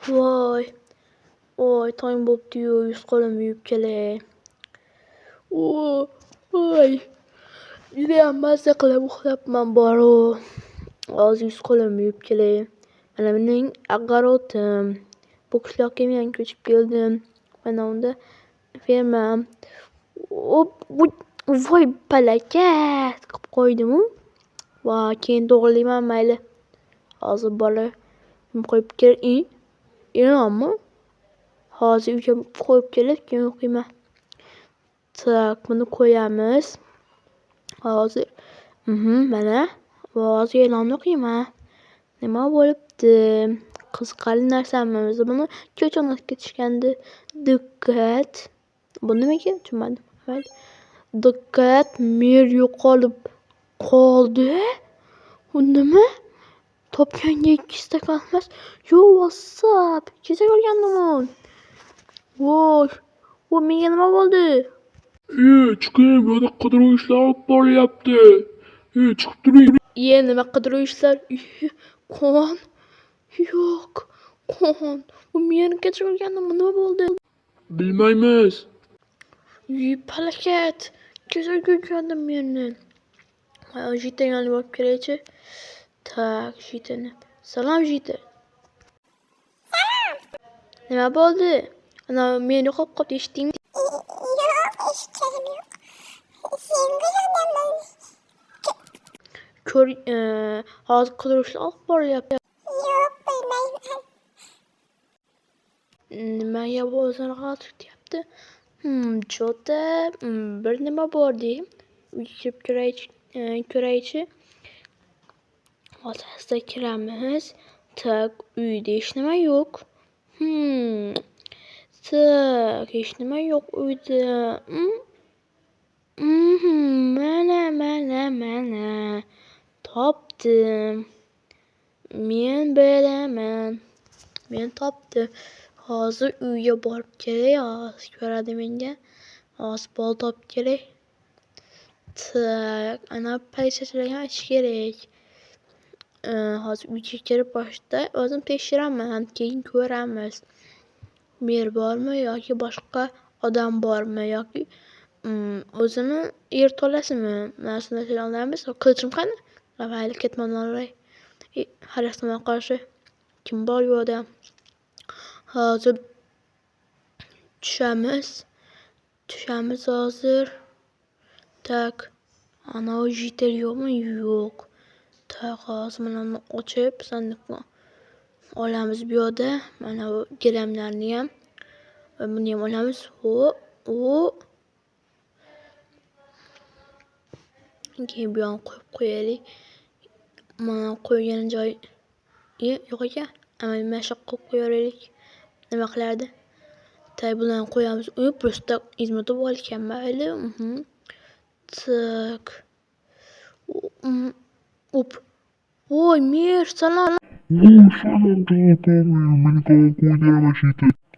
Voy, voy, tong bo'pti-yu, yuz qo'lim yuvib kelay. Voy, judayam mazza qilib uxlabman boru. Hozir yuz qo'lim yuvib kelay. Mana mening огородim. Bu qishloqqa men ko'chib keldim. Mana unda fermam. Voy, palakat qilib qo'ydim-u. Va keyin to'g'rilayman mayli. Hozir bola qo'yib kelib, inonmi? Hozir uyga qo'yib kelib, keyin o'qiyman. Tak, buni qo'yamiz. Hozir mana hozir e'lonni o'qiyman. Nima bo'libdi? Qiziqarli narsami? Buni ko'chani ketishgandi. Diqqat. Bu nimaga? Tushunmadim. Diqqat, mer yo'qolib qoldi. Bu nima? Topganga 2 stakan emas. Yo, WhatsApp. Kecha ko'rgandim. Voy, menga nima bo'ldi? Chiqing, bu yerda qidiruv ishlari olib borilyapti. Chiqib turing. Nima qidiruv ishlar? Qon? Yo'q, qon. Bu meni kecha ko'rgandim. Nima bo'ldi? Bilmaymiz. Palakat. Kecha ko'rgandim meni. Jitani olib kelaychi. Tak, Jitani. Salom, Jita. Salom. Nima bo'ldi? Ana meni yo'qolib qoldi, eshitdingmi? Yo'q, eshitganim yo'q. Sen ko'rganman. Hozir qidiruv ishlari olib borilyapti. Yo'q, bilmayman. Nimaga o'zini g'alati deyapti? Jo'da, bir nima bor deng. Uyga kirib ko'raychi. Otasiga kiramiz. Tak, uyda hech nima yo'q. Tak, hech nima yo'q uyda. Mana. Topdim. Men bilaman. Men topdim. Hozir uyga borib kelay. Hozir ko'radi menga. Hozir bol topib kelay. Tak, ana politsiyachilarga aytish kerak. Hozir uyga kirib boshda o'zim tekshiraman, keyin ko'ramiz. Mer bormi yoki boshqa odam bormi yoki o'zini yerto'lasimi? Narsani olamiz. Qilichim qani? Mayli, ketmon olay. Xarajatdan qarshi kim bor u odam? Hozir tushamiz hozir. Tak, ana o jitel yo'qmi? Yo'q. Tak, hozir mana ochib sandiqni olamiz bu yerda. Mana bu gilamlarni ham, buni ham olamiz. Keyin bu yoqni qo'yib qo'yaylik. Mana qo'ygan joy yo'q ekan. Mana shu qo'yib qo'yaylik. Nima qilardi? Tak, bularni qo'yamiz. Просто izmitib olgan mayli. Tak. Voy, Mer, salom. Salom,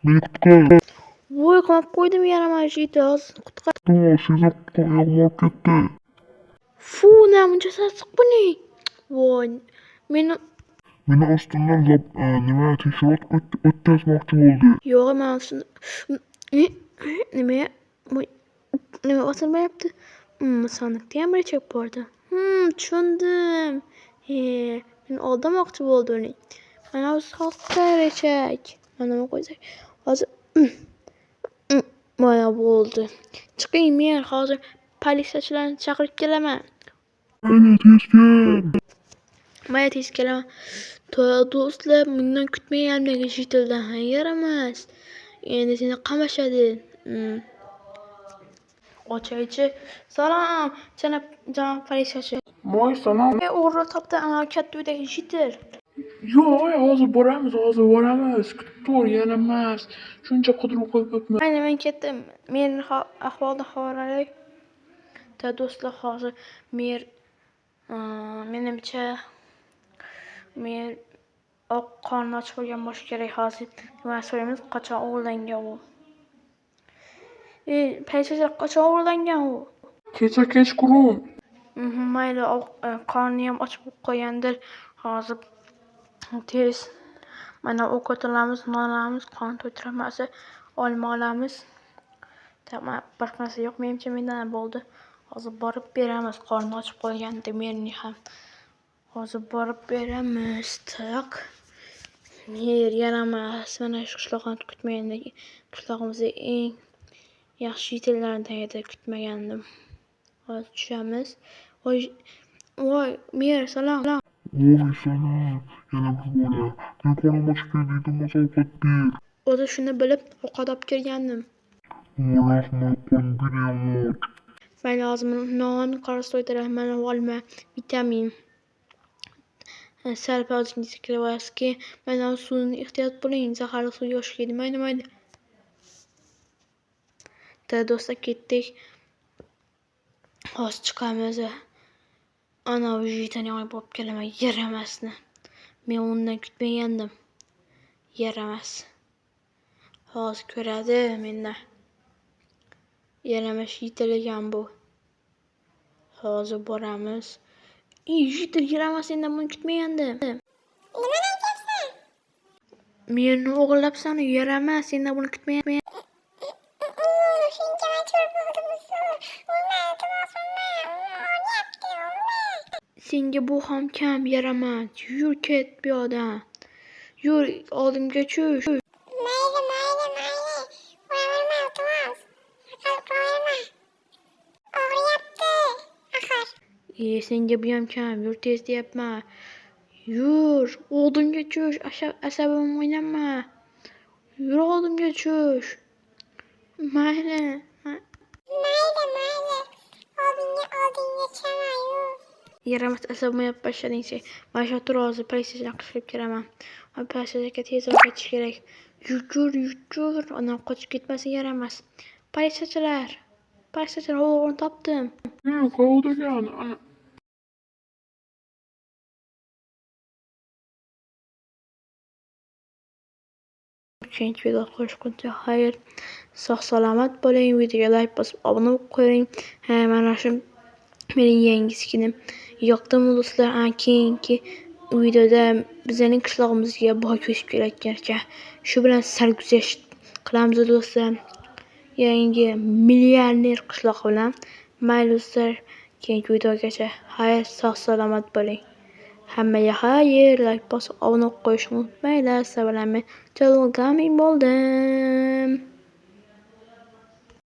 meni qutqar. Voy, qamab qo'ydim yaramashita. Hozir qutqar. Sizni qutqarib ketdi. Fu, namuncha sassiq buning. Voy, meni ostimdan nima tekshirib o'tkazmoqchi bo'ldi. yo'q, men nima osilmayapti? Sandiqda ham rechak bordi. Tushundim. Meni oldamoqchi bo'ldi uning. Mana bu soxta rechak. Mana buni qo'ysak. Hozir mana bo'ldi. Chiqing, men hozir politsiyachilarni chaqirib kelaman. Mayli, tez kelaman. Do'stlar, mendan kutmaganimdagi jitildan yaramas. Endi seni qamashadi. Ochaychi. Salom, janob politsiyachi. Voy, salom. O'g'ri topdi, ana katta uydagi jitil. Yo'q, hozir boramiz. Kutib tur, yana emas. Shuncha qidiruv qilibman. Mayli, men ketdim. Meni ahvolni xabar olay. Do'stlar, hozir menimcha men qorni och bo'lgan bo'lishi kerak. Hozir nima so'raymiz? Qachon o'g'irlangan u? Politsiyachilar qachon o'g'irlangan u? Kecha kechqurun. Mayli, qorni ham och bo'lib qolgandir. Hozir tez Mana ovqat olamiz, non olamiz, qon to'ydiramasi, olma olamiz. Tamam, boshqa narsa yo'q menimcha mendan bo'ldi. Hozir borib beramiz. Qorni ochib qolgandi mening ham. Hozir borib beramiz. Tak. Yer yaramas. Mana shu qishloqni kutmagandagi qishlog'imizda eng yaxshi yetillardan edi, kutmagandim. Hozir tushamiz. Voy, mer, salom. Voy sana, yana bir bola. Men qo'lim ochib keldim, ovqat ber. O'zi shuni bilib ovqat olib kelgandim. Rahmat, qo'ling beryapman. Mayli, hozir non, qora so'ydilar, mana olma, vitamin. Sal o'zingiz kiryapsizki, mana suvni ehtiyot bo'ling, zaharli suv yosh keldi. Mayli. Do'stlar, ketdik. Hozir chiqamiz. Ana vujitani olib olib kelaman, yaramasni. Men undan kutmagandim. Yaramas. Hozir ko'radi mendan. Yaramas yetilgan bu. Hozir boramiz. Yetil yaramas, sendan buni kutmagandim. Nimani aytyapsan? Meni o'g'irlabsan, yaramas, sendan buni kutmagandim. Shuncha majbur bo'ldim. Iltimos, olyapti, Senga bu ham kam, yaramas. Yur, ket bu yoqdan. Yur, oldimga tush. Mayli. Qo'yaverma, iltimos. Qo'yaverma. Og'riyapti, axir. Senga bu ham kam, yur tez deyapman. Yur, oldimga tush, asabimni o'ynama. Yur, oldimga tush. Mayli. Oldinga chama, yur. Yaramas, asabimni yopib bashlading sen. Mana shu tur hozir politsiyadan qishib kelaman. Politsiyaga tezroq ketish kerak. Yur. Onam qochib ketmasin, yaramas. Politsiyachilar, o'g'rini topdim. Qayerdakan? Keyingi video ko'rishguncha xayr, sog' salomat bo'ling. Videoga like bosib obuna bo'lib qo'ying. Mana shu mening yangi skinim yoqdimi do'stlar? Keyingi videoda bizning qishlog'imizga boy ko'chib kelayotgan ekan. Shu bilan sarguzasht qilamiz do'stlar. Yangi millioner qishloq bilan. Mayli do'stlar, keyingi videogacha xayr, sog' salomat bo'ling. Hammaga xayr, like bosib obuna bo'lib qo'yishni unutmanglar. Sizlar bilan men Gaming bo'ldim.